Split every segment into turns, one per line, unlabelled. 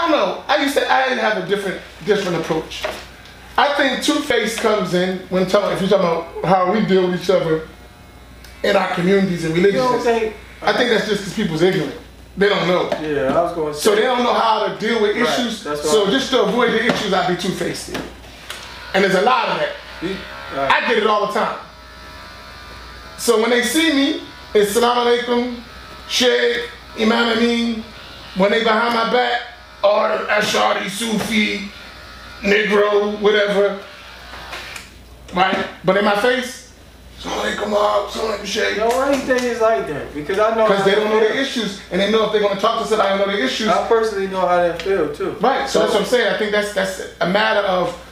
don't know. I have a different approach. I think two-faced comes in if you're talking about how we deal with each other in our communities and religions. I think that's just because people's ignorant. They don't know.
Yeah, I was going to say.
So they don't know how to deal with issues. So just to avoid the issues, I be two-faced. And there's a lot of that. I get it all the time. So when they see me, it's Assalamu alaikum, Sheikh, Imam Amin. When they behind my back, or Ashari, Sufi, Negro, whatever. Right? But in my face, Assalamu alaikum, Sheikh.
No, why do you think it's like that? Because I know.
Because they don't know the issues, and they know if they're going to talk to somebody, I don't know the issues.
I personally know how that feel too.
Right. So that's what I'm saying. I think that's a matter of.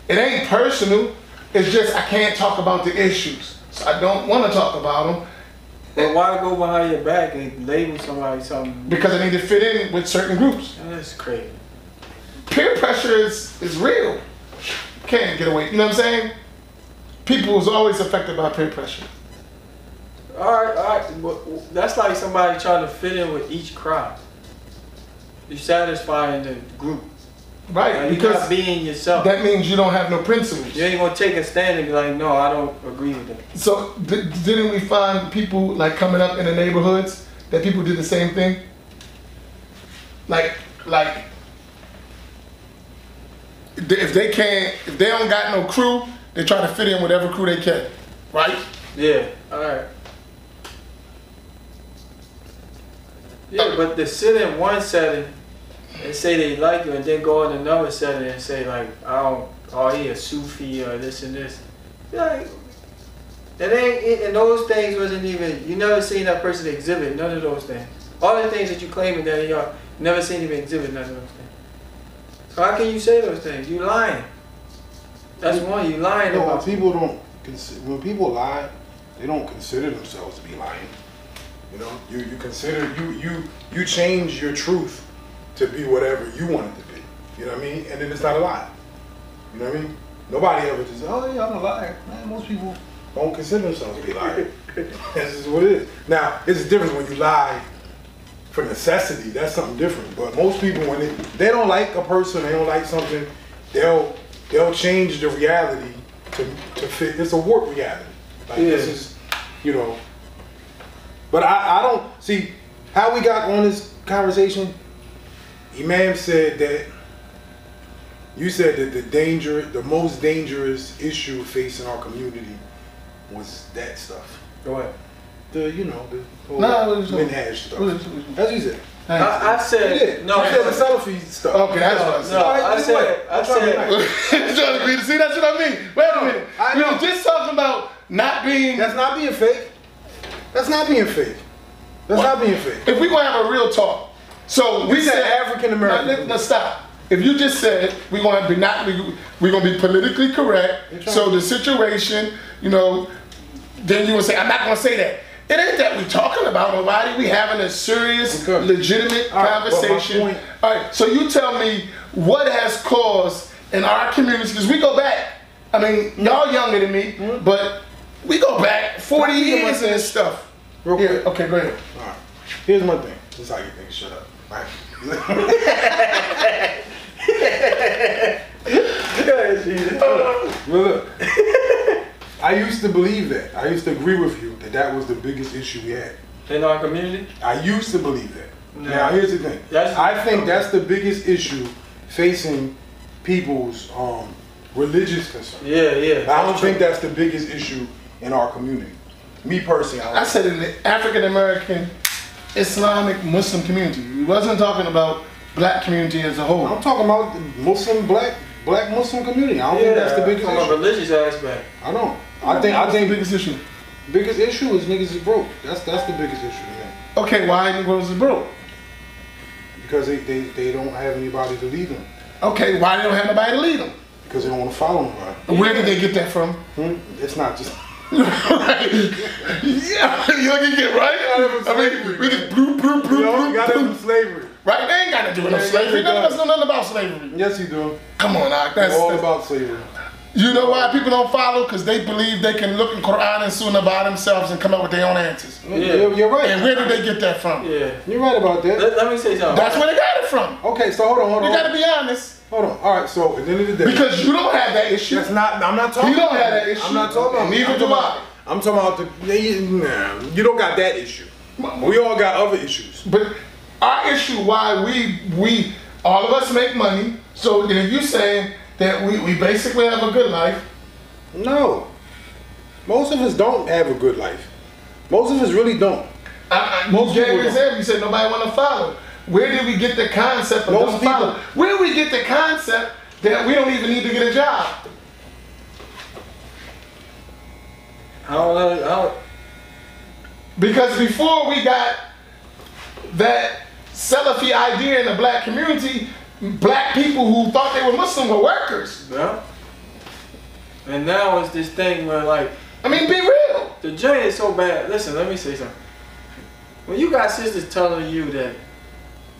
It ain't personal. It's just I can't talk about the issues. So I don't want to talk about them.
But why go behind your back and label somebody something?
Because I need to fit in with certain groups.
That's crazy.
Peer pressure is real. Can't get away. You know what I'm saying? People is always affected by peer pressure.
All right. That's like somebody trying to fit in with each crowd. You're satisfying the group.
Right,
because you're not being yourself.
That means you don't have no principles.
You ain't gonna take a stand and be like, no, I don't agree with that.
So didn't we find people like coming up in the neighborhoods that people did the same thing? Like if they don't got no crew, they try to fit in whatever crew they can, right?
Yeah. All right. Yeah, but to sit in one setting and say they like you, and then go in another setting and say like, he a Sufi or this and this. Like, and those things wasn't even, you never seen that person exhibit none of those things. All the things that you claiming that y'all never seen him exhibit none of those things. So how can you say those things? You lying. That's one, you lying about.
When people lie, they don't consider themselves to be lying. You know, you change your truth to be whatever you want it to be. You know what I mean? And then it's not a lie. You know what I mean? Nobody ever just, oh yeah, I'm a liar. Man, most people don't consider themselves to be liars. That's just what it is. Now, it's a difference when you lie for necessity. That's something different. But most people, when they don't like a person, they don't like something, they'll change the reality to fit. It's a warped reality. Like this is, you know. But I don't see how we got on this conversation. Imam said that you said that the most dangerous issue facing our community was that stuff.
Go ahead.
The whole minhaj stuff. That's what you said.
I said no.
I said the Salafi stuff.
Okay, that's what I said.
I said.
See, that's what I mean. Wait a minute. We were just talking about not being.
That's not being fake. That's not being fake. That's not being fake.
If we gonna have a real talk, so we said
African American.
Let's stop. If you just said we're gonna be politically correct, so the situation, then you would say I'm not gonna say that. It ain't that we talking about nobody. We having a serious, legitimate conversation. All right. So you tell me what has caused in our community, because we go back. I mean, y'all younger than me, but we go back 40 years and stuff.
Real quick.
Okay, go ahead.
All right. Here's my thing. This is how you think. Shut up. Right? Look, I used to believe that. I used to agree with you that was the biggest issue we had
in our community.
I used to believe that. No. Now here's the thing. I think that's the biggest issue facing people's religious concern.
Yeah.
I don't think that's the biggest issue in our community. Me personally,
I said in the African American, Islamic, Muslim community. We wasn't talking about black community as a whole.
I'm talking about the Muslim, black Muslim community. I don't think that's the biggest issue.
From a religious aspect.
I don't. I think
the biggest issue.
Biggest issue is niggas is broke. That's the biggest issue to me.
Okay, why niggas is broke?
Because they don't have anybody to lead them.
Okay, why they don't have nobody to lead them?
Because they don't want to follow nobody.
Where did they get that from?
It's not just.
Right. Yeah, you get right. I mean, we just bloop.
You got it from slavery.
Right? They ain't got to do with no slavery. None of us know nothing about slavery.
Yes, you do.
Come on, Doc.
That's all about slavery.
You know why people don't follow? Because they believe they can look in Quran and Sunnah by themselves and come up with their own answers.
Yeah, you're right.
And where did they get that from?
Yeah,
you're right about that.
Let me say something.
That's where they got it from.
Okay. Okay, so hold on.
You gotta be honest.
Hold on. All right, so at the end of the day,
because you don't have that issue.
I'm not talking.
You don't have that issue.
I'm not talking about.
Neither do I.
I'm talking about you don't got that issue. We all got other issues.
But our issue, why we all of us make money. So if you saying that we basically have a good life.
No. Most of us don't have a good life. Most of us really don't.
Most gave an example. You said nobody want to follow. Where did we get the concept of don't follow? Where we get the concept that we don't even need to get a job?
I don't know.
Because before we got that Salafi idea in the black community, black people who thought they were Muslim were workers.
Yeah. And now it's this thing where, like,
I mean, be real.
The joint is so bad. Listen, let me say something. When you got sisters telling you that,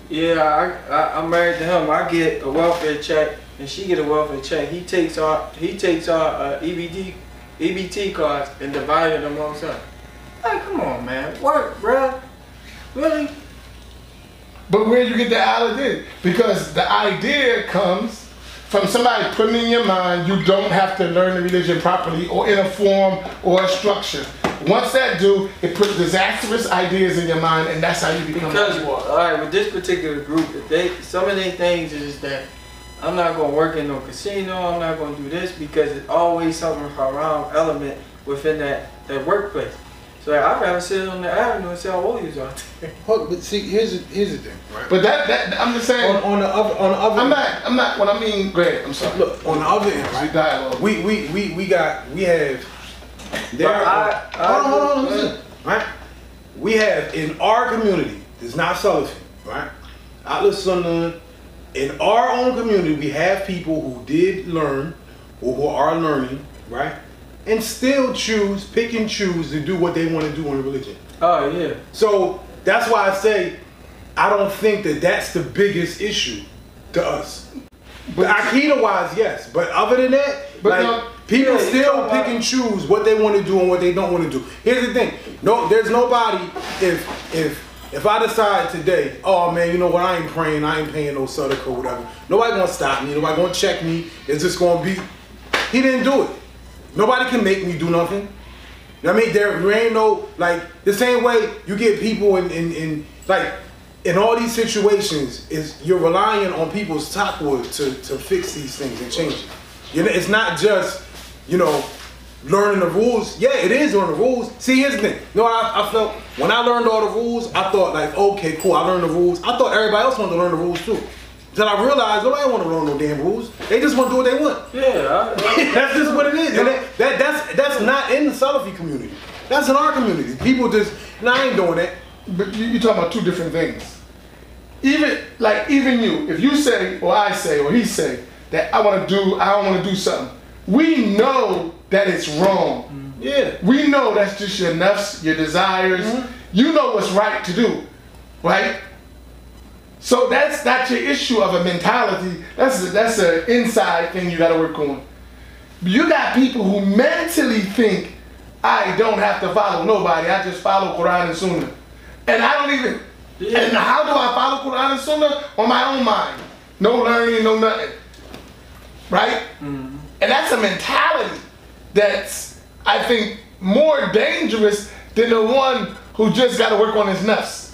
yeah, I'm married to him, I get a welfare check and she get a welfare check. He takes our EBT cards and divided them amongst us. Like, come on, man, work, bruh. Really?
But where you get the idea? Because the idea comes from somebody putting in your mind you don't have to learn the religion properly or in a form or a structure. Once that do, it puts disastrous ideas in your mind, and that's how you become.
Because all right, with this particular group, some of their things is that I'm not gonna work in no casino. I'm not gonna do this because it's always something around element within that workplace. So like, I'd rather sit on the avenue and sell oils out there.
But see, here's the thing, right?
But that I'm just saying.
On the other.
I'm not. What I mean, Greg. I'm sorry.
Look, on the other end, right?
Dialogue.
We have. Hold on, listen, right? We have in our community. It's not Salafi, right? In our own community, we have people who did learn, or who are learning, right? And still pick and choose to do what they want to do in religion.
Oh, yeah.
So that's why I say I don't think that that's the biggest issue to us. But Aqidah-wise, yes. But other than that, people still pick and choose what they want to do and what they don't want to do. Here's the thing. No, there's nobody, if I decide today, oh man, you know what, I ain't praying, I ain't paying no sadaqah or whatever. Nobody gonna stop me, nobody gonna check me. It's just gonna be, he didn't do it. Nobody can make me do nothing. You know what I mean? There ain't no, like, the same way you get people in all these situations, is you're relying on people's taqwa to fix these things and change it. You know, it's not just, learning the rules. Yeah, it is learning the rules. See, here's the thing. I felt, when I learned all the rules, I thought like, okay, cool, I learned the rules. I thought everybody else wanted to learn the rules too. Then I realized nobody want to learn no damn rules. They just want to do what they want.
Yeah,
that's just what it is. And that's not in the Salafi community. That's in our community. People just, I ain't doing that.
But you're talking about two different things. Even you, if you say, or I say, or he say that I don't want to do something, we know that it's wrong.
Mm-hmm. Yeah.
We know that's just your nafs, your desires. Mm-hmm. You know what's right to do, right? So that's not your issue of a mentality. That's an inside thing you got to work on. You got people who mentally think, I don't have to follow nobody. I just follow Quran and Sunnah. And I don't even, and how do I follow Quran and Sunnah? On my own mind. No learning, no nothing. Right? Mm-hmm. And that's a mentality that's, I think, more dangerous than the one who just got to work on his nafs.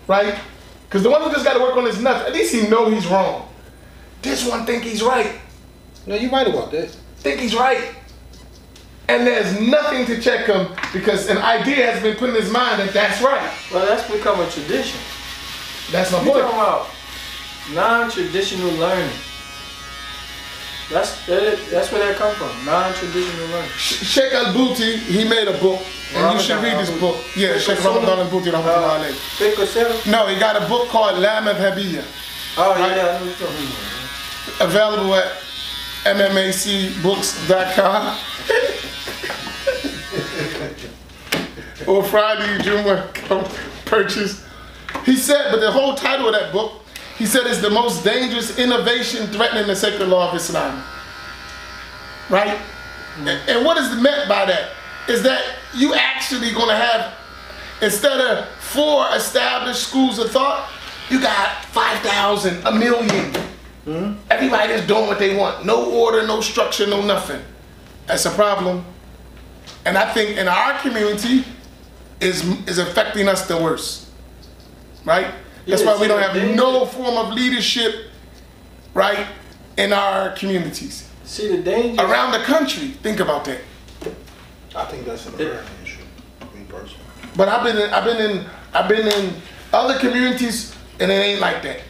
Right? Because the one who just got to work on his nafs, at least he know he's wrong. This one think he's right.
No, you're right about that.
Think he's right. And there's nothing to check him because an idea has been put in his mind that that's right.
Well, that's become a tradition.
That's my point.
You're talking about non-traditional learning. That's where that come from. Non-traditional learning.
Sheikh Al-Bouti, he made a book, and you should read this book. Yeah, Sheikh Ramadan Al-Bouti, No, he got a book called La Madhabiyya.
Oh, right? Yeah, I know what you're talking about.
Available at mmacbooks.com. Or Friday, Juma, come purchase. He said, but the whole title of that book, he said it's the most dangerous innovation threatening the sacred law of Islam. Right? And what is meant by that? Is that you actually going to have, instead of 4 established schools of thought, you got 5,000, a million. Everybody just doing what they want. No order, no structure, no nothing. That's a problem. And I think in our community is affecting us the worst. Right? That's why we don't have no form of leadership, right, in our communities.
See the danger
around the country. Think about that.
I think that's an American issue, me personally.
But I've been in other communities and it ain't like that.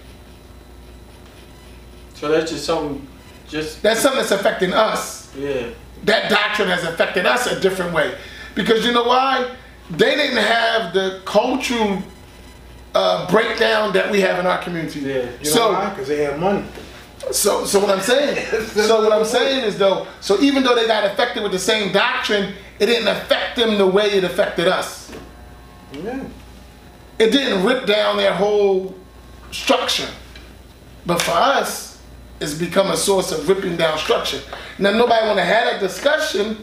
So that's just something.
That's something that's affecting us.
Yeah.
That doctrine has affected us a different way, because you know why? They didn't have the cultural breakdown that we have in our community.
Yeah. You know why? Because they have money.
So what I'm saying, is though, so even though they got affected with the same doctrine, it didn't affect them the way it affected us.
Yeah.
It didn't rip down their whole structure. But for us, it's become a source of ripping down structure. Now nobody want to have that discussion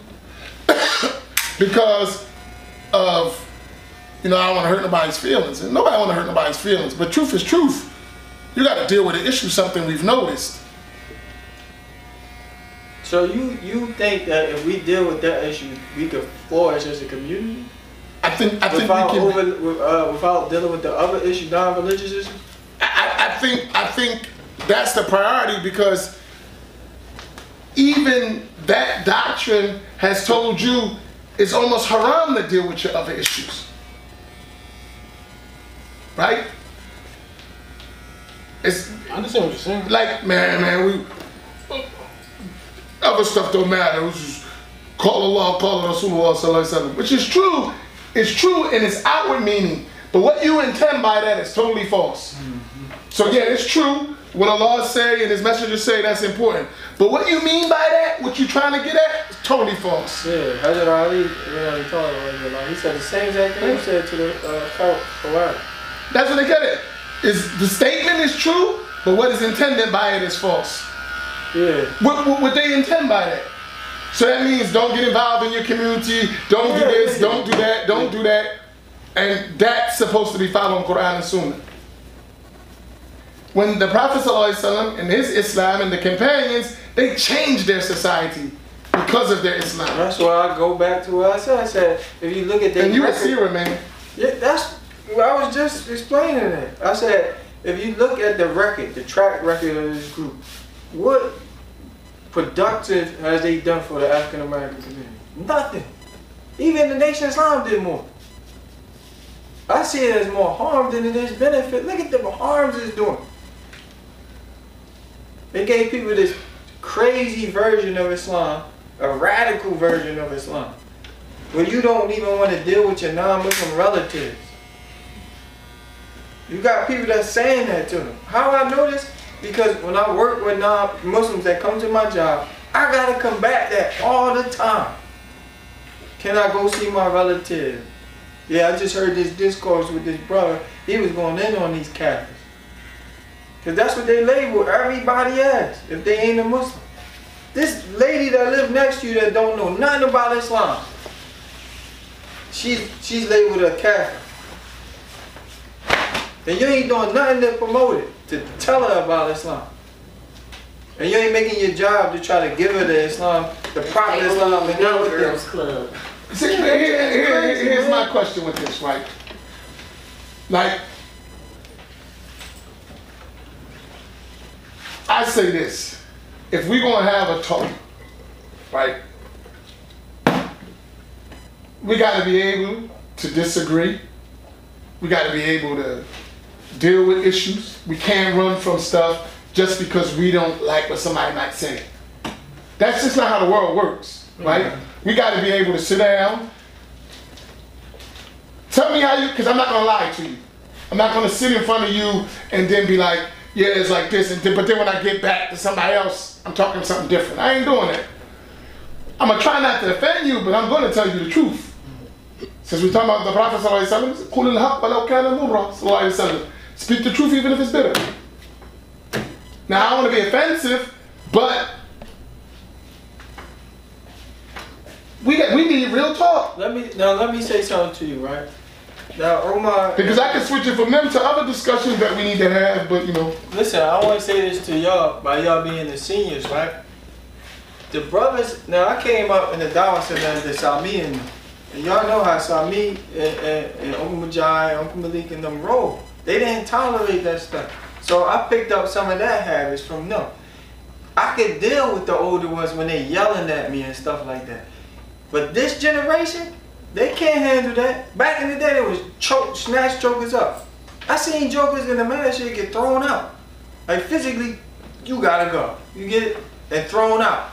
because of, I don't want to hurt nobody's feelings. And nobody want to hurt nobody's feelings. But truth is truth. You got to deal with the issue, something we've noticed.
So you think that if we deal with that issue, we could flourish as a community?
I think we can.
Without dealing with the other issue, non-religious issue?
I think that's the priority, because even that doctrine has told you it's almost haram to deal with your other issues. Right?
I understand what you're saying.
Like, man, we other stuff don't matter. We just call Allah, call Rasulullah sallallahu alaihi wasallam, which is true. It's true in its outward meaning, but what you intend by that is totally false. So yeah, it's true. What Allah say and His messengers say, that's important. But what you mean by that, what you're trying to get at, is totally false.
Yeah, Hazrat Ali, he said the same exact thing he said to the Quran.
That's what they get at. The statement is true, but what is intended by it is false.
Yeah.
What they intend by that. So that means don't get involved in your community, don't do this, don't do that, don't do that. And that's supposed to be following Quran and Sunnah. When the Prophet ﷺ and his Islam and the companions, they changed their society because of their Islam.
That's why I go back to what I said. I said, if you look at the...
And you a seer, man.
Yeah, that's... Well, I was just explaining it. I said, if you look at the record, the track record of this group, what productive has they done for the African American community? Nothing. Even the Nation of Islam did more. I see it as more harm than it is benefit. Look at the harms it's doing. They gave people this crazy version of Islam, a radical version of Islam, where you don't even want to deal with your non-Muslim relatives. You got people that's saying that to them. How I know this? Because when I work with non-Muslims that come to my job, I gotta combat that all the time. Can I go see my relative? Yeah, I just heard this discourse with this brother. He was going in on these Catholics. Because that's what they label everybody as, if they ain't a Muslim. This lady that lives next to you that don't know nothing about Islam, she's labeled a Catholic. And you ain't doing nothing to promote it, to tell her about Islam. And you ain't making your job to try to give her the Islam, the proper Islam, and not with
girls club.
See, here's my question with this, right? Like, I say this, if we're going to have a talk, right, we got to be able to disagree. We got to be able to deal with issues. We can't run from stuff just because we don't like what somebody might say. That's just not how the world works, right? Mm-hmm. We got to be able to sit down. Tell me how you, because I'm not going to lie to you. I'm not going to sit in front of you and then be like, yeah, it's like this, and but then when I get back to somebody else, I'm talking something different. I ain't doing that. I'm going to try not to offend you, but I'm going to tell you the truth. Since we're talking about the Prophet ﷺ, speak the truth even if it's bitter. Now, I don't want to be offensive, but we need real talk.
Let me say something to you, right? Now, Omar.
Because I can switch it from them to other discussions that we need to have, but you know.
Listen, I want to say this to y'all, by y'all being the seniors, right? The brothers, now I came up in the Dawah Center, the Sami, and y'all know how Sami and Uncle Majai, Uncle Malik and them roll. They didn't tolerate that stuff. So I picked up some of that habits from them. I could deal with the older ones when they yelling at me and stuff like that. But this generation, they can't handle that. Back in the day, it was snatch jokers up. I seen jokers in the man shit get thrown out. Like physically, you gotta go. You get it? And thrown out.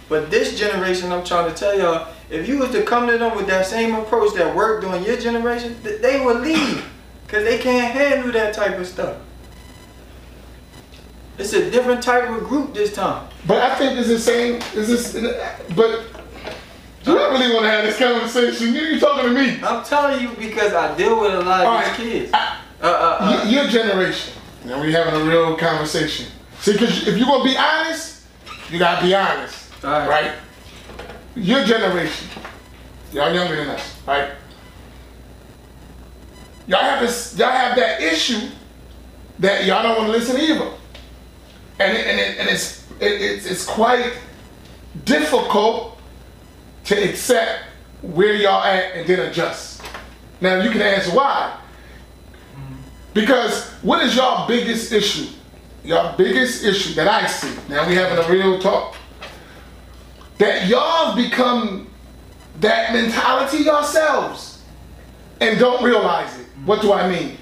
But this generation, I'm trying to tell y'all, if you was to come to them with that same approach that worked during your generation, they would leave. Because they can't handle that type of stuff. It's a different type of group this time.
But I think it's the same. But do I really want to have this conversation? You talking to me?
I'm telling you because I deal with a lot of these kids.
Your generation. Now we having a real conversation. See, because if you're going to be honest, you got to be honest. Right? Your generation. Y'all younger than us, right? Y'all have that issue that y'all don't want to listen either. And it's quite difficult to accept where y'all at and then adjust. Now you can ask why. Because what is y'all biggest issue? Y'all biggest issue that I see, now we having a real talk, that y'all become that mentality yourselves and don't realize it. What do I mean?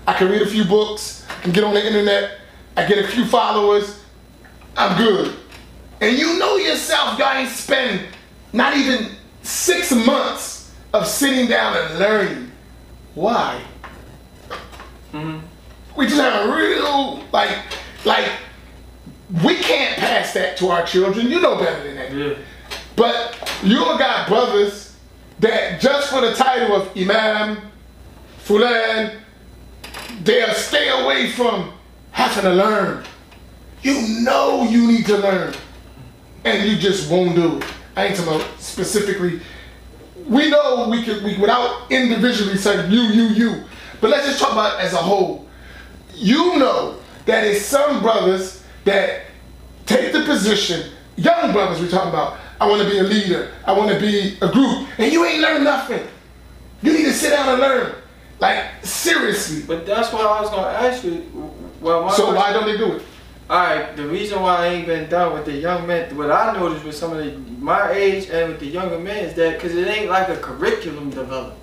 I can read a few books, I can get on the internet, I get a few followers, I'm good. And you know yourself, y'all ain't spend not even 6 months of sitting down and learning. Why? We just have a real, like, we can't pass that to our children. You know better than that. Yeah. But you got brothers that just for the title of Imam, Fulan, they'll stay away from having to learn. You know you need to learn. And you just won't do it. I ain't talking about specifically. We know we without individually saying you. But let's just talk about it as a whole. You know that it's some brothers that take the position, young brothers we're talking about, I want to be a leader, I want to be a group, and you ain't learned nothing. You need to sit down and learn. Like, seriously.
But that's what I was going to ask you.
So why don't they do it?
Alright, the reason why I ain't been done with the young men, what I noticed with some of my age and with the younger men is that, because it ain't like a curriculum developed.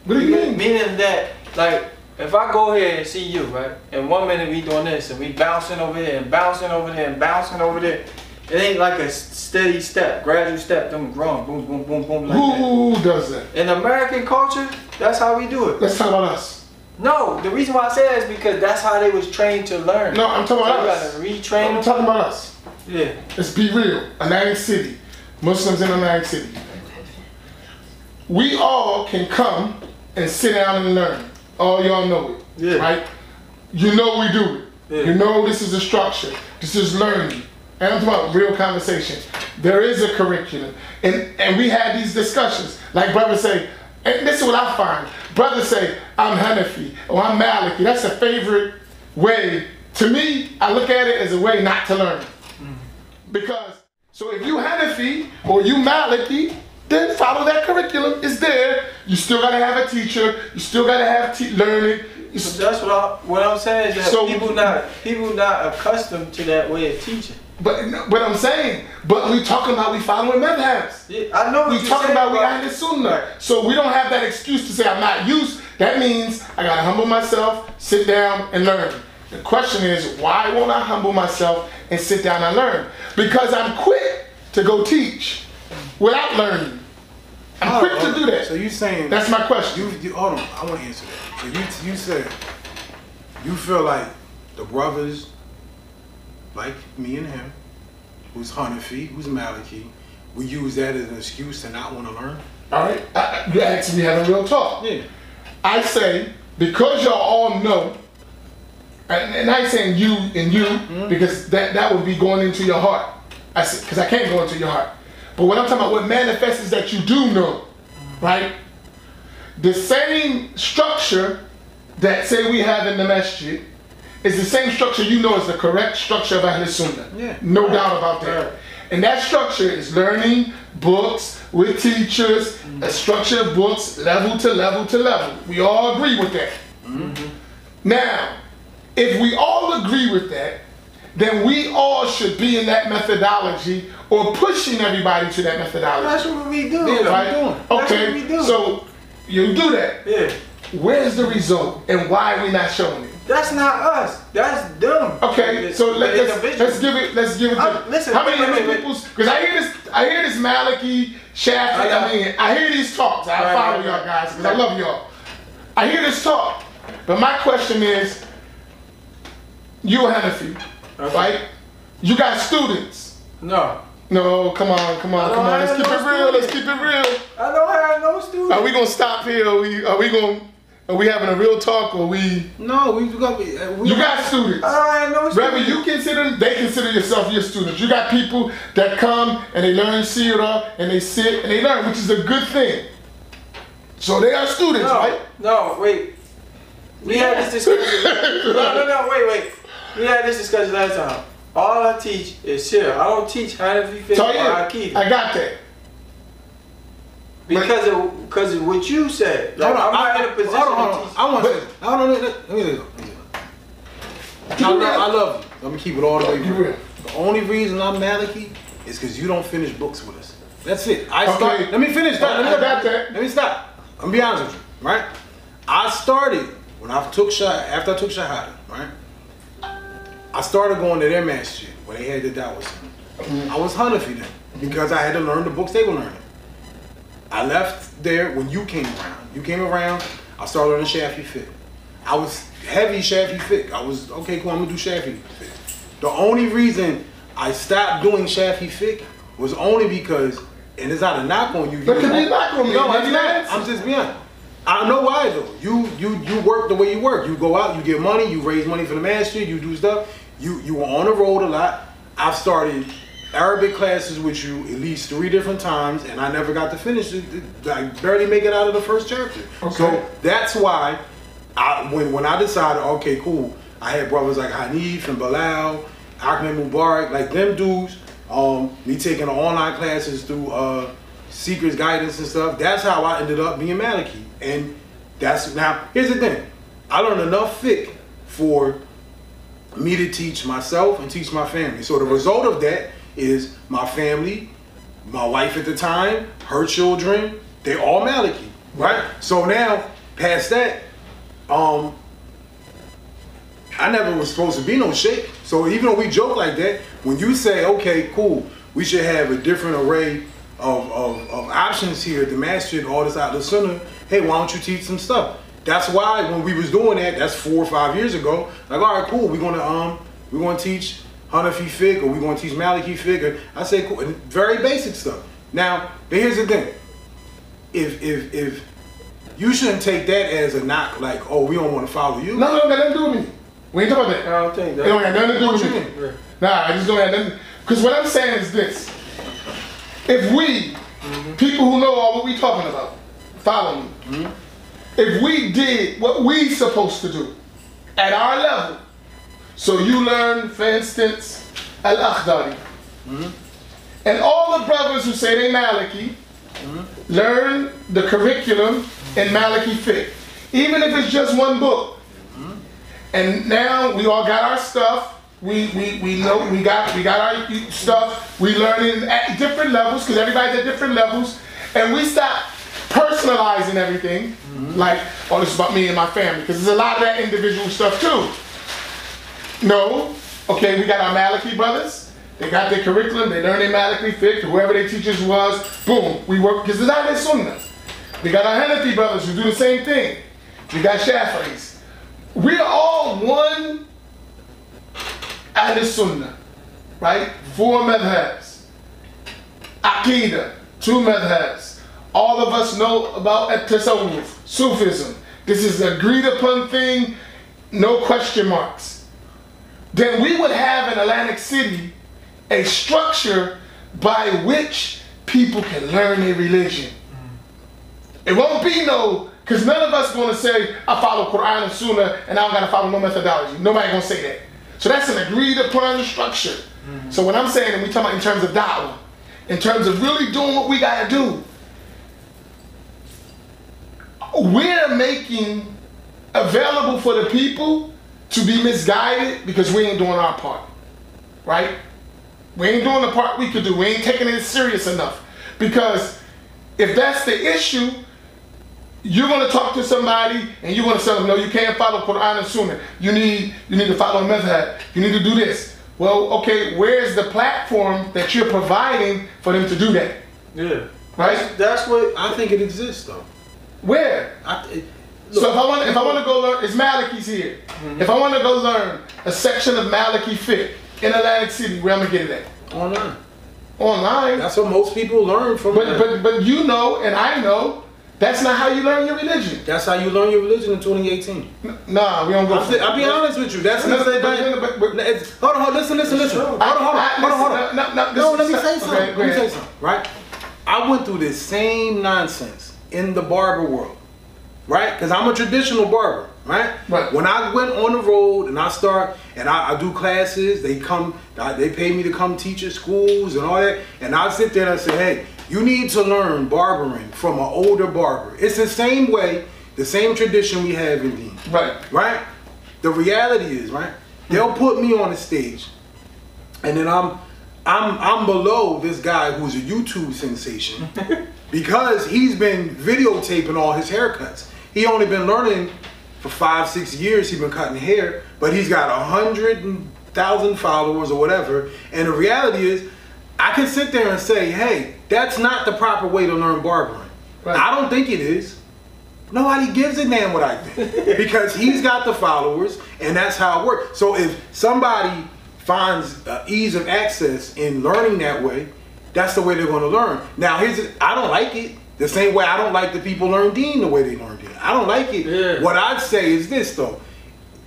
What do you mean?
Meaning that, like, if I go here and see you, right, and 1 minute we doing this, and we bouncing over here, and bouncing over there, and bouncing over there, it ain't like a steady step, gradual step, them growing, boom, boom, boom, boom, like that.
Who does that?
In American culture, that's how we do it.
Let's talk about us.
No, the reason why I say that is because that's how they was trained to learn.
No, I'm talking about us.
You gotta retrain them.
I'm talking about us.
Yeah.
Let's be real. Atlantic City. Muslims in Atlantic City. We all can come and sit down and learn. All y'all know it. Yeah. Right? You know we do it. Yeah. You know this is a structure. This is learning. And I'm talking about real conversation. There is a curriculum. And we had these discussions. Like brothers say, and this is what I find. Brothers say, I'm Hanafi or I'm Maliki. That's a favorite way. To me, I look at it as a way not to learn. Because, so if you Hanafi or you Maliki, then follow that curriculum. It's there. You still got to have a teacher. You still got to have learning.
But that's what I'm saying is that people not accustomed to that way of teaching.
But I'm saying, but we talking about we following madhabs.
Yeah, I know.
We talking about we Ahlul Sunnah. Right. So we don't have that excuse to say I'm not used. That means I gotta humble myself, sit down and learn. The question is, why won't I humble myself and sit down and learn? Because I'm quick to go teach without learning. I'm quick to do that.
So you saying
that's my question.
You hold on, I want to answer that. So you said you feel like the brothers, like me and him, who's Hanafi, who's Maliki, we use that as an excuse to not want to learn?
All right, you actually have a real talk. Yeah. I say, because y'all all know, and I ain't saying you and you, because that would be going into your heart. I said, because I can't go into your heart. But what I'm talking about, what manifests is that you do know, right? the same structure that say we have in the Masjid is the same structure you know is the correct structure of Ahl Sunnah.
Yeah.
No doubt about that.
Right.
And that structure is learning books with teachers, a structure of books, level to level to level. We all agree with that. Now, if we all agree with that, then we all should be in that methodology or pushing everybody to that methodology.
That's what we do.
Yeah, right?
That's
Okay,
what we do.
so you do that.
Yeah.
Where's the result and why are we not showing it?
That's not us. That's them.
Okay, so let's give it.
Listen,
how many
wait.
people? Because I hear this Maliki, Shafi. I hear these talks. I follow y'all guys because I love y'all. I hear this talk, but my question is, you a Hanafi, right? You got students.
No.
No, come on. Let's keep it real.
I don't have no students.
Are we gonna stop here? Are we having a real talk or we?
No,
You got students.
I don't have no students.
Rather they consider yourself your students. You got people that come and they learn Sirah and they sit and they learn, which is a good thing. So they are students, right?
No, wait. We had this discussion. No, wait. We had this discussion last time. All I teach is Sirah. I don't teach Hanafi fiqh or Aqeedah.
I got that.
Because of what you said. Like, I'm not in a position to teach.
I love you. Let me keep it all the way
real.
real. The only reason I'm Maliki is because you don't finish books with us. That's it.
Okay.
Let me finish that.
Let
me stop. I'm gonna be honest with you, right? I started after I took Shahada, right? I started going to their masjid where they had the Dawah Center. I was Hanafi then because I had to learn the books they were learning. I left there when you came around. You came around, I started learning Shafi fiqh. I was heavy Shafi fiqh. I was, okay, cool, I'm gonna do Shafi fiqh. The only reason I stopped doing Shafi fiqh was only because, and it's not a knock on you.
But can you knock on me?
No, it's not. I'm just being honest. I know why though. You work the way you work. You go out, you get money, you raise money for the masjid, you do stuff. You were on the road a lot. I've started Arabic classes with you at least 3 different times, and I never got to finish it. I barely make it out of the first chapter.
Okay.
So that's why when I decided, okay, cool, I had brothers like Hanif and Bilal, Ahmed Mubarak, like them dudes, me taking online classes through Secrets Guidance and stuff. That's how I ended up being Maliki. And now, here's the thing. I learned enough fiqh for me to teach myself and teach my family. So the result of that is my family, my wife at the time, her children, they're all Maliki, right? So now, past that, I never was supposed to be no sheikh. So even though we joke like that, when you say, okay, cool, we should have a different array of options here at the masjid, all this out of the sunnah, hey, why don't you teach some stuff? That's why when we was doing that, that's 4 or 5 years ago, like, all right, cool, we're gonna teach Hanafi fiqh, or we're gonna teach Maliki fiqh. I say, cool, and very basic stuff. Now, but here's the thing. If you shouldn't take that as a knock, like, oh, we don't want to follow you.
No, got nothing to do with me. We ain't talking about that.
I don't think that.
It don't have nothing to do with me. Nah, I just don't have nothing. Because what I'm saying is this. If we, people who know all what we talking about, follow me. If we did what we supposed to do at our level, so you learn, for instance, Al-Akhdari, and all the brothers who say they Maliki, learn the curriculum in Maliki fiqh, even if it's just one book. And now we all got our stuff. We know we got our stuff. We learn it at different levels because everybody's at different levels, and we stop personalizing everything. Like, oh, this is about me and my family, because there's a lot of that individual stuff too. No, okay, we got our Maliki brothers. They got their curriculum. They learn their Maliki fiqh. Whoever their teachers was, boom, we work because it's not their sunnah. We got our Hanafi brothers who do the same thing. We got Shafi'is. We're all one Ahl Sunnah, right? 4 madhabs. Aqeedah, 2 madhabs. All of us know about Tasawwuf, Sufism. This is an agreed upon thing, no question marks. Then we would have in Atlantic City a structure by which people can learn their religion. It won't be no Because none of us going to say, I follow Quran and Sunnah and I don't got to follow no methodology. Nobody going to say that. So that's an agreed upon structure. So what I'm saying, and we talking about in terms of da'wah, in terms of really doing what we got to do, we're making available for the people to be misguided because we ain't doing our part, right? We ain't doing the part we could do. We ain't taking it serious enough. Because if that's the issue, you're going to talk to somebody and you're going to tell them, no, you can't follow Quran and Sunnah. You need to follow Masjid. You need to do this. Well, okay, where's the platform that you're providing for them to do that?
Yeah.
Right?
That's what
I think it exists though.
Where? So if I want to go learn, it's Maliki's here. If I want to go learn a section of Maliki fiqh in Atlantic City, where I'm gonna get it at?
Online.
Online.
That's what most people learn from.
But you know, and I know, that's not how you learn your religion.
That's how you learn your religion in 2018.
Nah, we don't go.
I'll be honest with you. That's not hold on. Listen. Hold on. No, let me say something. Right? I went through this same nonsense in the barber world. Right? Because I'm a traditional barber, right? When I went on the road and I do classes, they pay me to come teach at schools and all that, and I sit there and I say, hey, you need to learn barbering from an older barber. It's the same way, the same tradition we have in Deen. Right? The reality is, right? They'll put me on the stage, and then I'm below this guy who's a YouTube sensation because he's been videotaping all his haircuts. He only been learning for 5-6 years. He's been cutting hair, but he's got 100,000 followers or whatever. And the reality is, I can sit there and say, hey, that's not the proper way to learn barbering. I don't think it is. Nobody gives a damn what I think because he's got the followers, and that's how it works. So if somebody finds ease of access in learning that way, that's the way they're going to learn. Now, I don't like it. The same way I don't like the people learn Deen the way they learn Deen. I don't like it. Yeah. What I'd say is this though,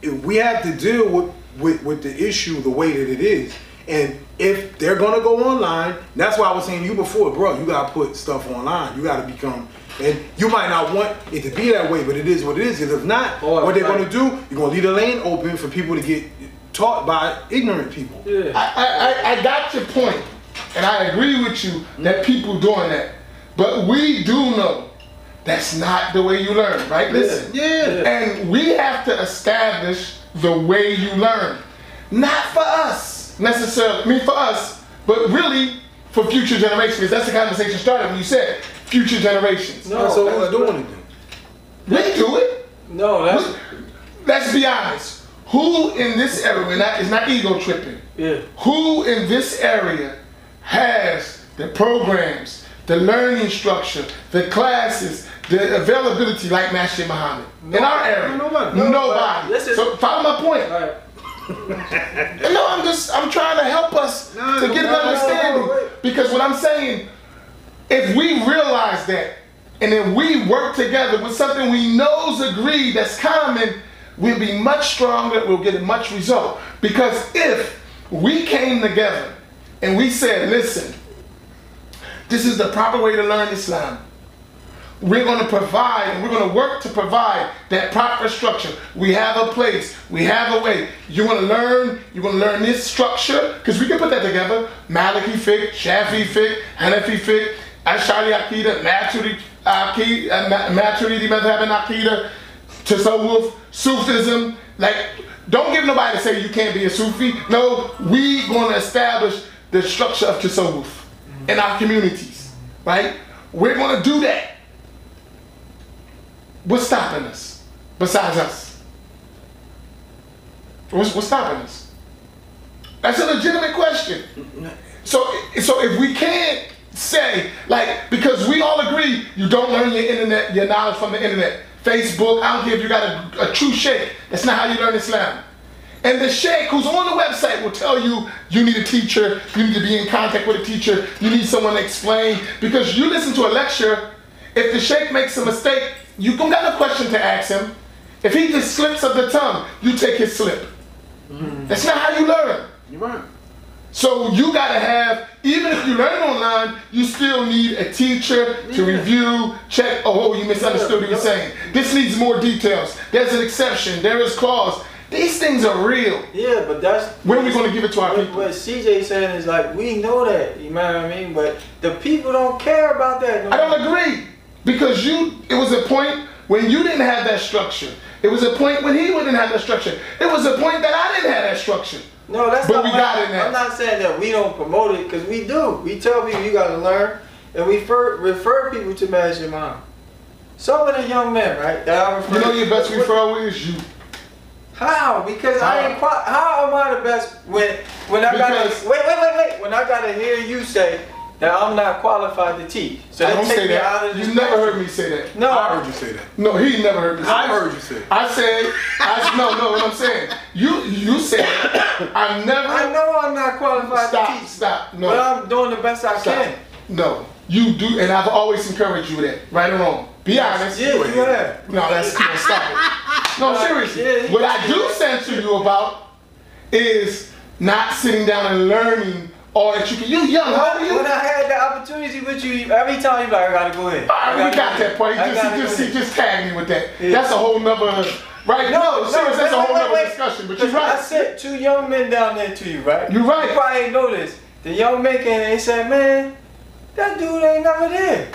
we have to deal with the issue the way that it is. And if they're gonna go online, that's why I was saying to you before, bro, you gotta put stuff online. You gotta become, and you might not want it to be that way, but it is what it is. Because if not, what they're gonna do, you're gonna leave the lane open for people to get taught by ignorant people.
Yeah. I got your point, and I agree with you that people doing that. But we do know that's not the way you learn, right? Listen.
Yeah.
And we have to establish the way you learn. Not for us, necessarily. I mean, for us, but really for future generations. Because that's the conversation started when you said future generations.
No, so who's doing it then?
We do it.
No,
let's be honest. Who in this area, it's not ego tripping.
Yeah.
Who in this area has the programs, the learning structure, the classes, the availability like Masjid Muhammad in our area? Nobody. So follow my point. No, I'm trying to help us to get an understanding. Because what I'm saying, if we realize that, and then we work together with something we know's agreed that's common, we'll be much stronger, we'll get a much result. Because if we came together and we said, listen, this is the proper way to learn Islam. We're going to provide, and we're going to work to provide that proper structure. We have a place, we have a way. You want to learn, you're going to learn this structure, because we can put that together. Maliki fiqh, Shafi fiqh, Hanafi fiqh, Ash'ari Aqidah, Maturidi Madhab and Aqidah, Tasawwuf, Sufism. Like, don't give nobody to say you can't be a Sufi. No, we going to establish the structure of Tasawwuf in our communities, right? We're going to do that. What's stopping us besides us? What's stopping us? That's a legitimate question. So if we can't say, like, because we all agree you don't learn your knowledge from the internet, Facebook, I don't care if you got a true sheikh, that's not how you learn Islam. And the sheikh who's on the website will tell you, you need a teacher, you need to be in contact with a teacher, you need someone to explain. Because you listen to a lecture, if the sheikh makes a mistake, you don't got no question to ask him. If he just slips of the tongue, you take his slip. That's not how you learn.
You're right.
So you gotta have, even if you learn online, you still need a teacher to review, check, oh, you misunderstood what you're saying. This needs more details. There's an exception, there is clause. These things are real.
Yeah, but that's...
When are we going to give it to our people?
What CJ saying is like, we know that, you know what I mean? But the people don't care about that. No,
I don't agree. Because it was a point when you didn't have that structure. It was a point when he didn't have that structure. It was a point that I didn't have that structure.
No, that's
but
not
we got it now.
I'm not saying that we don't promote it, because we do. We tell people you got to learn, and we refer people to Masjid Imam. Some of the young men, right, that I refer
you know your best referral is you.
How? Because I ain't how am I the best when I gotta wait. When I gotta hear you say that I'm not qualified to teach. So
I don't say that. You never heard me say that.
No,
I heard you say that.
No, he never heard me say that.
I heard you say that.
I said, no, what I'm saying. You said I never.
I know I'm not qualified to teach.
Stop. No.
But I'm doing the best I can.
No, you do, and I've always encouraged you that, right or wrong. Be honest.
Yeah, you have.
No, stop it. No, seriously. What I do censor you about is not sitting down and learning all that you can. You young, how old are you?
When I had the opportunity with you, every time you're like, I gotta go ahead.
All right, we got that part. He just tagged me with that. Yeah. That's a whole nother. Right? No, serious. That's a whole nother discussion. But you're right.
I sent 2 young men down there to you, right?
You're right.
You probably ain't know this. The young men came and they said, man, that dude ain't never there.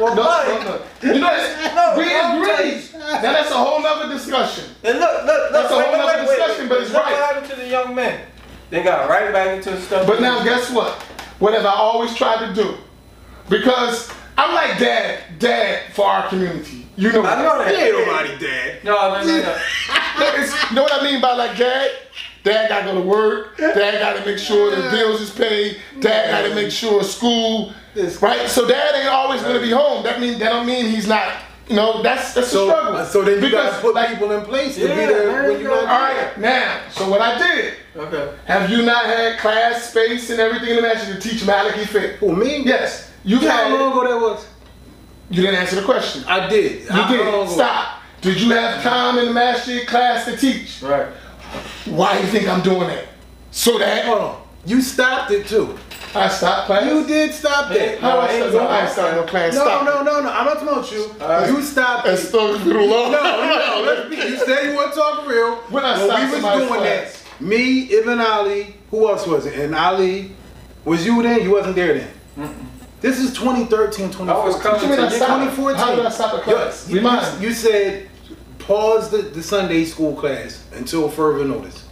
No. You know, we agree. Now that's a whole nother discussion.
And look.
That's a whole nother discussion, but it's right.
What happened to the young men? They got right back into the stuff.
But now guess what? What have I always tried to do? Because I'm like dad for our community. You know
I know that.
He ain't nobody dad.
No.
You know what I mean by like dad? Dad gotta go to work. Dad gotta make sure the bills is paid. Dad gotta make sure school, right? So dad ain't always gonna be home. That don't mean he's not. You know, that's a struggle.
So then you gotta put people in place to be there when you're not.
All right, now. So what I did.
Okay.
Have you not had class space and everything in the Masjid to teach Maliki Fiqh?
Who, me?
Yes.
How long ago that was?
You didn't answer the question.
I did.
You did. Stop. Did you have time in the Masjid class to teach?
Right.
Why do you think I'm doing that? So that.
Hold on. You stopped it too.
I stopped class?
You did stop that.
How I ain't starting no class.
No. I'm not talking about you. You stopped it.
That's so long.
No. Let's be. You said you want to talk real.
When we was doing that,
me, Ibn Ali, who else was it? And Ali, was you there? You wasn't there then. This is 2013, 2014.
I was coming to
2014.
How did I stop the class?
You said pause the Sunday school class until further notice.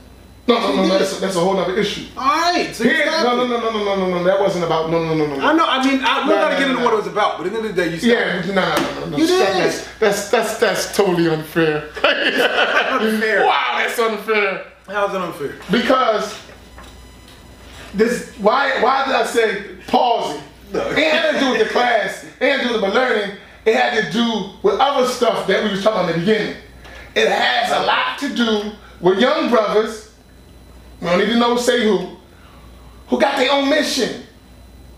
No, that's a whole other issue.
Alright, so
no, that wasn't about, no.
I know, I mean, we gotta get into what it was about, but at the end of the day, you stopped.
Yeah, no.
You did.
That's totally unfair.
Unfair.
Wow, that's unfair.
How's it unfair?
Because why did I say pausing? It had to do with the class, it had to do with the learning, it had to do with other stuff that we was talking about in the beginning. It has a lot to do with young brothers, we don't even know say who got their own mission.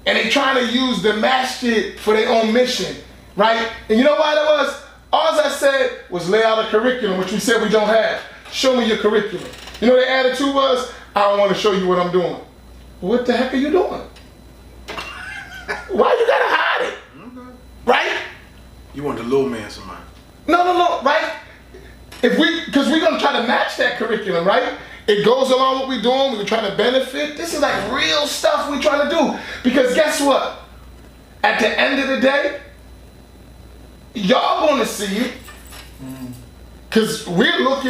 And they trying to use the Masjid for their own mission, right? And you know why that was? All I said was lay out a curriculum, which we said we don't have. Show me your curriculum. You know what their attitude was? I don't want to show you what I'm doing. What the heck are you doing? Why you gotta hide it?
Okay.
Right?
You want the little man somebody.
No, right? Because we're gonna try to match that curriculum, right? It goes along what we're doing, we're trying to benefit. This is like real stuff we're trying to do. Because guess what? At the end of the day, y'all gonna see it. Because we're look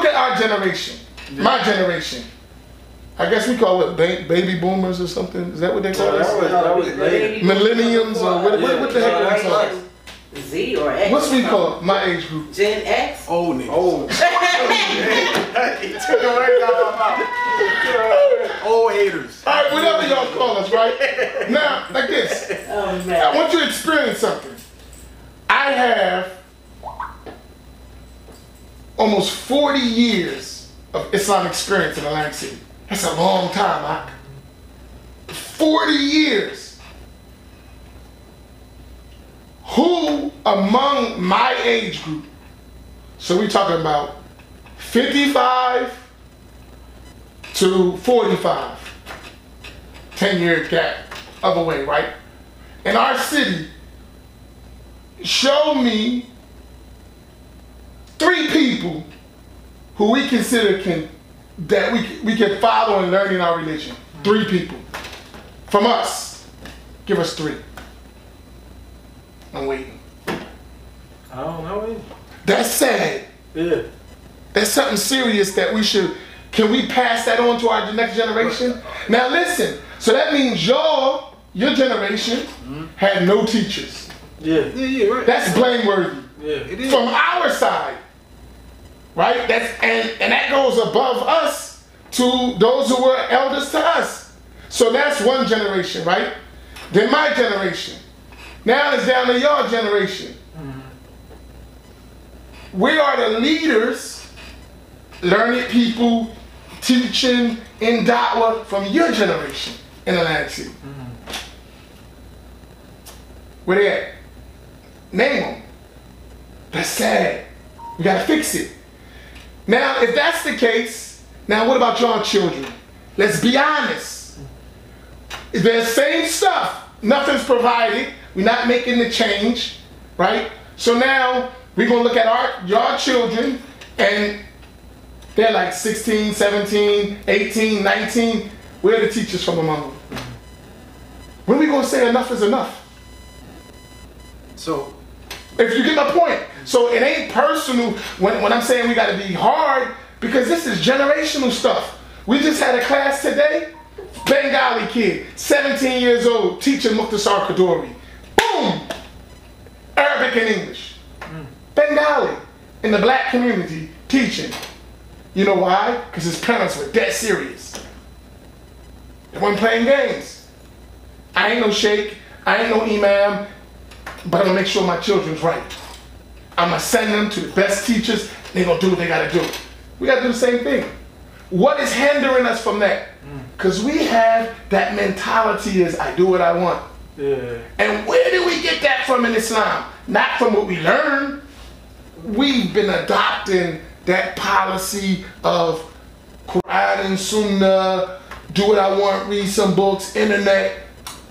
at our generation, my generation. I guess we call it baby boomers or something. Is that what they call it?
That was
Millenniums or what the heck are they called?
Z or X.
What's we call it? My age group?
Gen X?
Old niggas.
He took the words out of my mouth.
Old haters.
All right, whatever y'all call us, right? Now, like this.
Oh, man.
I want you to experience something. I have almost 40 years of Islamic experience in Atlantic City. That's a long time, Ak. 40 years. Who among my age group, so we talking about 55 to 45. 10-year gap other way, right? In our city, show me 3 people who we consider that we can follow and learn in our religion. 3 people. From us. Give us 3. I'm waiting.
I don't know.
That's sad.
Yeah.
That's something serious that we should. Can we pass that on to our next generation? Now listen. So that means your generation had no teachers.
Yeah, right.
That's blameworthy.
Yeah, it is.
From our side, right? And that goes above us to those who were elders to us. So that's one generation, right? Then my generation. Now it's down to your generation. We are the leaders, learned people, teaching in da'wah from your generation in Atlantic City. Where they at? Name them. That's sad. We gotta fix it. Now, if that's the case, now what about your children? Let's be honest. The same stuff. Nothing's provided. We're not making the change, right? So now we're gonna look at your children, and they're like 16, 17, 18, 19. Where are the teachers from among them? When are we gonna say enough is enough?
So,
if you get my point. So it ain't personal when I'm saying we gotta be hard, because this is generational stuff. We just had a class today, Bengali kid, 17 years old, teaching Mukhtasar Kadori. Boom! Arabic and English. Bengali, in the black community, teaching. You know why? Because his parents were dead serious. They weren't playing games. I ain't no sheikh, I ain't no imam, but I'm gonna make sure my children's right. I'm gonna send them to the best teachers, they're gonna do what they gotta do. We gotta do the same thing. What is hindering us from that? Because we have that mentality is, I do what I want.
Yeah. And
where do we get that from in Islam? Not from what we learn. We've been adopting that policy of Quran and Sunnah, do what I want, read some books, internet.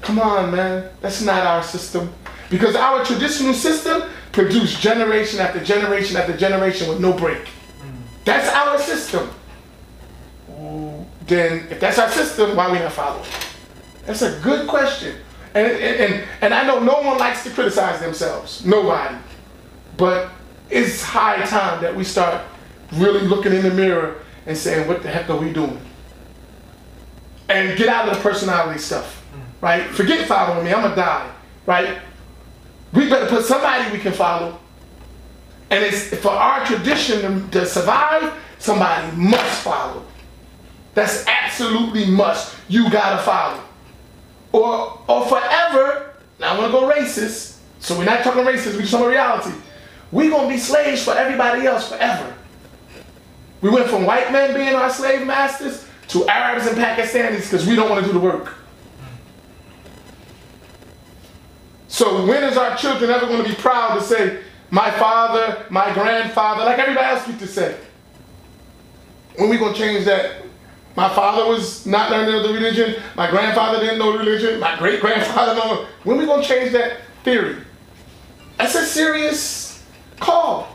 Come on, man. That's not our system. Because our traditional system produced generation after generation after generation with no break. That's our system. Then, if that's our system, why we not follow? That's a good question. And I know no one likes to criticize themselves. Nobody. But it's high time that we start really looking in the mirror and saying, what the heck are we doing? And get out of the personality stuff, right? Forget following me, I'm gonna die, right? We better put somebody we can follow. And it's for our tradition to survive, somebody must follow. That's absolutely must. You gotta follow. Or forever, now I'm gonna go racist, so we're not talking racist, we're just talking reality. We're gonna be slaves for everybody else forever. We went from white men being our slave masters to Arabs and Pakistanis because we don't want to do the work. So when is our children ever going to be proud to say, my father, my grandfather, like everybody else used to say? When we going to change that? My father was not learning the religion, my grandfather didn't know the religion, my great-grandfather don't know. When we going to change that theory? That's a serious call.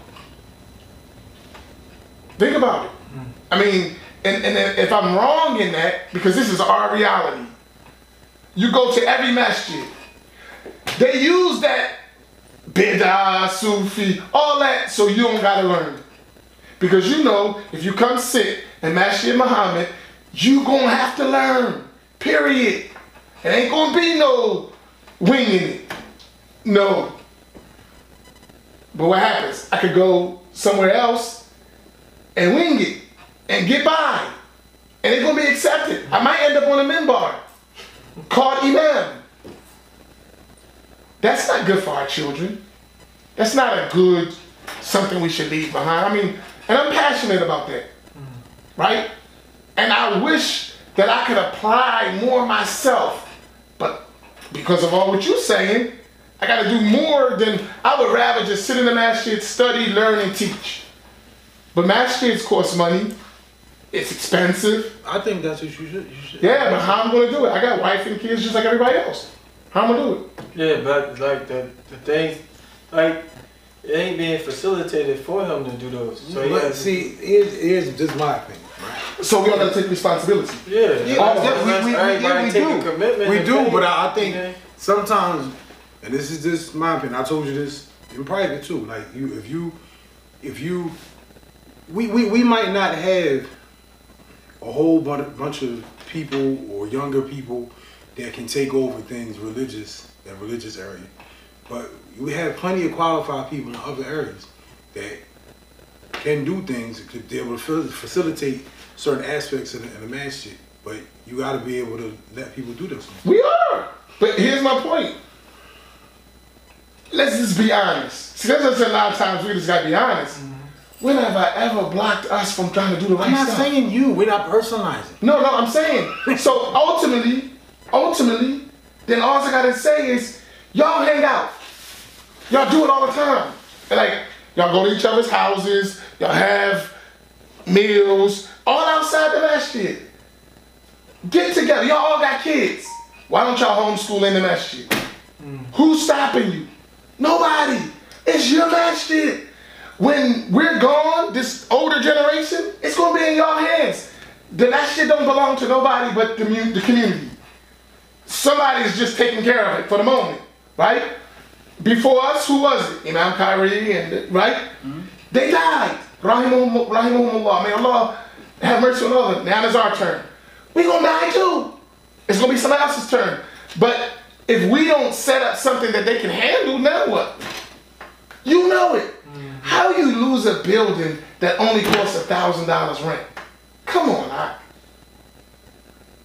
Think about it. I mean, and if I'm wrong in that, because this is our reality, you go to every masjid, they use that bid'ah, Sufi, all that, so you don't gotta learn. Because you know, if you come sit in Masjid Muhammad, you gonna have to learn, period. It ain't gonna be no winging it, no. But what happens? I could go somewhere else and wing it and get by, and it's gonna be accepted. I might end up on a minbar called Imam. That's not good for our children. That's not a good something we should leave behind. I mean, and I'm passionate about that, right? And I wish that I could apply more myself, but because of all what you're saying, I got to do more than, I would rather just sit in the masjid, study, learn, and teach. But masjids cost money. It's expensive.
I think that's what you should.
Yeah, but how I'm gonna do it? I got wife and kids just like everybody else. How I'm gonna do it?
Yeah, but like the things, like it ain't being facilitated for him to do those. So
but see, here's just my opinion. Right?
So we all gotta take responsibility.
Yeah, we do, but I think sometimes, and this is just my opinion. I told you this in private too. Like we might not have a whole bunch of people or younger people that can take over things that religious area, but we have plenty of qualified people in other areas that can do things that could be able to facilitate certain aspects in the masjid. But you got to be able to let people do this.
We are, but here's my point. Let's just be honest. See, that's a lot of times we just gotta be honest. When have I ever blocked us from trying to do the right stuff?
I'm not saying you. We're not personalizing.
No, I'm saying. So ultimately, then all I gotta say is, y'all hang out. Y'all do it all the time. And like, y'all go to each other's houses. Y'all have meals all outside the masjid. Get together. Y'all all got kids. Why don't y'all homeschool in the masjid? Who's stopping you? Nobody. It's your masjid. When we're gone, this older generation, it's going to be in y'all hands. That shit don't belong to nobody but the community. Somebody's just taking care of it for the moment, right? Before us, who was it? Imam Kyrie, right? They died. Rahimahumullah. May Allah have mercy on all of them. Now it's our turn. We're going to die too. It's going to be somebody else's turn. But if we don't set up something that they can handle, now what? You know it. How you lose a building that only costs $1,000 rent? Come on,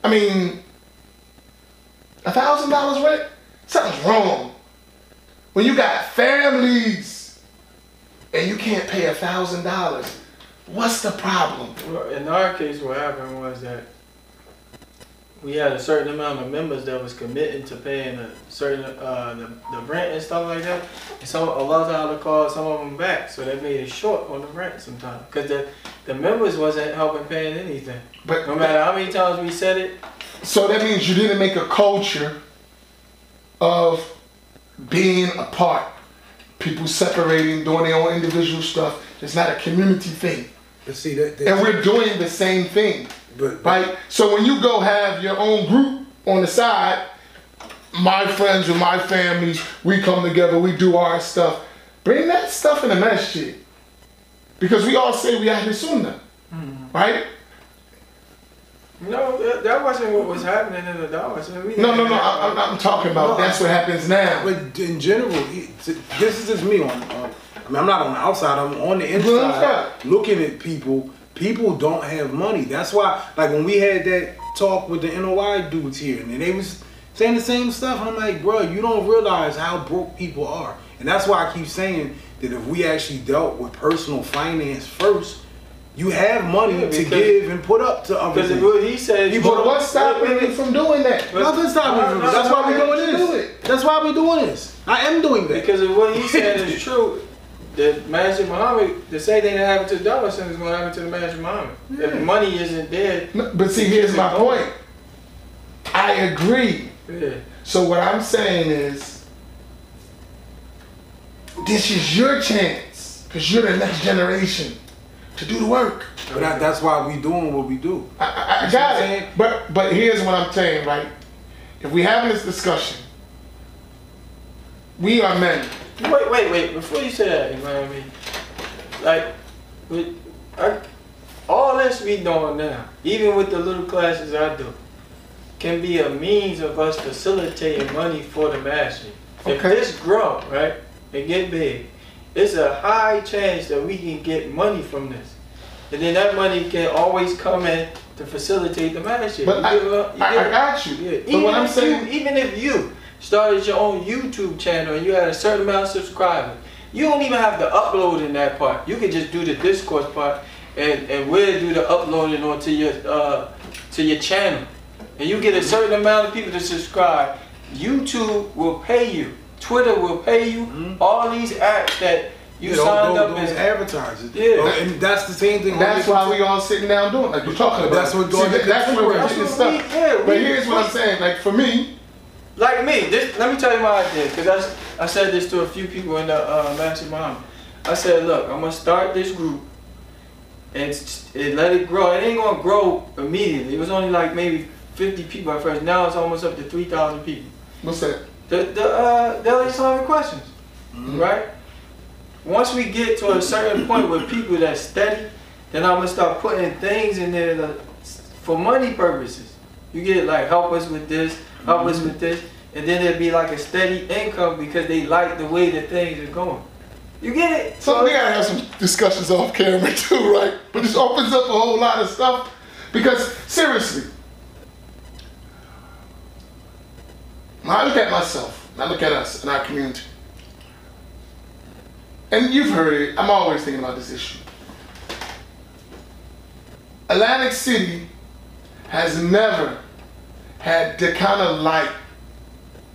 I mean, $1,000 rent? Something's wrong. When you got families and you can't pay $1,000, what's the problem?
Well, in our case, what happened was that we had a certain amount of members that was committing to paying a certain the rent and stuff like that. And so a lot of times they called some of them back, so they made it short on the rent sometimes because the members wasn't helping paying anything. But no matter how many times we said it.
So that means you didn't make a culture of being apart, people separating, doing their own individual stuff. It's not a community thing.
But see that
and we're doing the same thing. Right? So when you go have your own group on the side, my friends and my families, we come together, we do our stuff. Bring that stuff in the masjid. Because we all say we Ahlul Sunnah. Right?
No, that wasn't what was happening in the Dawah.
No, I'm talking about that's what happens now.
But in general, this is just me on I mean, I'm not on the outside, I'm on the inside looking at people. People don't have money. That's why, like when we had that talk with the NOI dudes here, and they was saying the same stuff, and I'm like, bro, you don't realize how broke people are. And that's why I keep saying that if we actually dealt with personal finance first, you have money to give and put up to other things.
Because he said,
but what's stopping me from doing that?
Nothing's stopping me. That's why we're doing this. That's why we're doing this. I am doing that.
Because of what he said is true. The Masjid Muhammad, the same thing that happened to the Dawah Center is going to happen to the Masjid Muhammad. Yeah. If money isn't there.
But see, here's my point. I agree.
Yeah.
So what I'm saying is, this is your chance, because you're the next generation, to do the work.
But that's why we doing what we do.
I got it. But here's what I'm saying, right? If we having this discussion, we are men.
Wait. Before you say that, you know what I mean? Like, all this we doing now, even with the little classes I do, can be a means of us facilitating money for the masjid. If this grow, right, and get big, it's a high chance that we can get money from this. And then that money can always come in to facilitate the masjid.
But I got you.
Yeah.
But what I'm saying,
even if you started your own YouTube channel and you had a certain amount of subscribers, you don't even have to upload in that part. You can just do the discourse part, and we'll do the uploading onto your channel. And you get a certain amount of people to subscribe. YouTube will pay you. Twitter will pay you. All these apps that You signed up as
advertisers.
Yeah.
And that's the same thing.
That's why we all sitting down doing like we're talking about.
That's what going.
That's where we're getting stuff. But here's what I'm saying. Like for me,
let me tell you my idea, because I said this to a few people in the Masjid. I said, look, I'm gonna start this group and let it grow. It ain't gonna grow immediately. It was only like maybe 50 people at first. Now it's almost up to 3,000 people.
What's that?
The daily Islamic questions, right? Once we get to a certain point with people that's steady, then I'm gonna start putting things in there for money purposes. You get like, help us with this, help us with this, and then there'll be like a steady income because they like the way that things are going. You get it?
So we gotta have some discussions off camera too, right? But this opens up a whole lot of stuff because seriously, when I look at myself, and I look at us in our community, and you've heard it, I'm always thinking about this issue. Atlantic City has never had the kind of light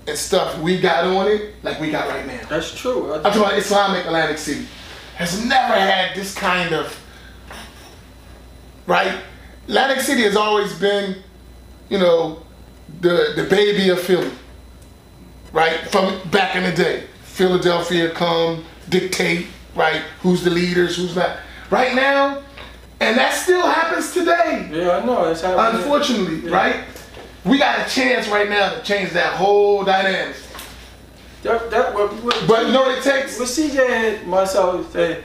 and stuff we got on it like we got right now.
That's true.
I'm talking about Islamic Atlantic City. Has never had this kind of, right? Atlantic City has always been, you know, the baby of Philly, right? From back in the day. Philadelphia come, dictate, right? Who's the leaders, who's not. Right now, and that still happens today.
Yeah, I know. That's happening.
Unfortunately, right? We got a chance right now to change that whole dynamic. But you know what it takes?
What CJ and myself said,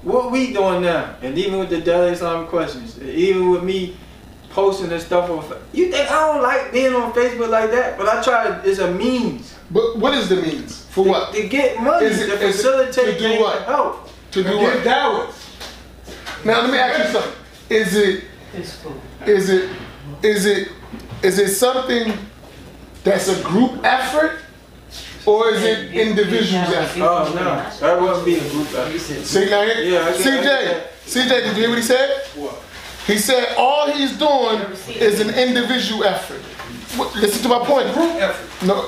what we doing now, and even with the daily Islamic questions, even with me posting this stuff on, you think I don't like being on Facebook like that? But I try. It's a means.
But what is the means? For what?
To get money, to facilitate,
to do what?
To help.
To do what?
Get dawahs.
Now let me ask you something. Is it something that's a group effort, or is it individuals effort?
Oh no, that wouldn't be a group effort.
See now here?
Yeah,
CJ, did you hear what he said?
What?
He said all he's doing is an individual effort. Listen to my point.
Group effort.
No,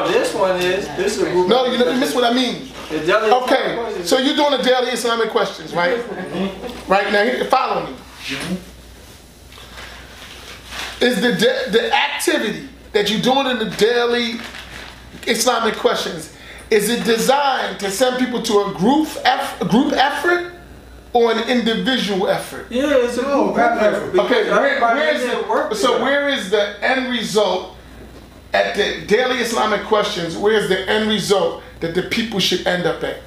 this is a group.
No, you missed what I mean. Okay, so you're doing the daily Islamic questions, right? Right now, follow me. Is the activity that you're doing in the daily Islamic questions, is it designed to send people to a group effort or an individual effort?
Yeah, it's a group effort.
Okay, where is the end result at the daily Islamic questions? Where is the end result that the people should end up at?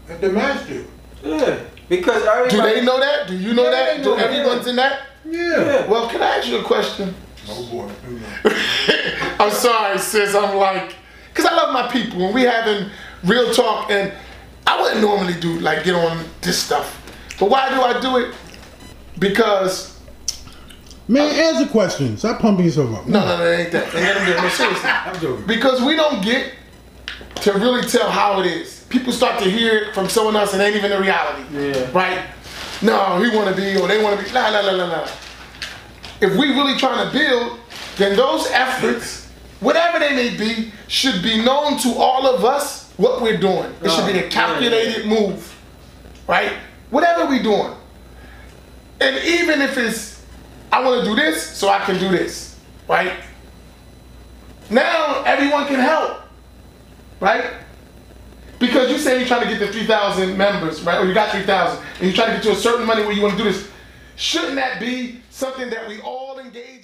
At the Masjid.
Yeah, because everybody.
Do they know that? Do you know that? Do everyone's in that?
Yeah.
Well, can I ask you a question?
Oh boy.
I'm sorry, sis. I'm like, because I love my people and we having real talk, and I wouldn't normally do like get on this stuff. But why do I do it? Because
man, answer questions. Stop pumping yourself up.
No, it ain't that. No, seriously.
I'm joking.
Because we don't get to really tell how it is. People start to hear it from someone else and it ain't even the reality.
Yeah.
Right? No, he want to be, or they want to be. La. If we really trying to build, then those efforts, whatever they may be, should be known to all of us what we're doing. It should be a calculated move. Right? Whatever we're doing. And even if it's, I want to do this, so I can do this. Right? Now, everyone can help. Right? Because you say you're trying to get the 3,000 members, right? Or you got 3,000, and you're trying to get to a certain money where you want to do this. Shouldn't that be something that we all engage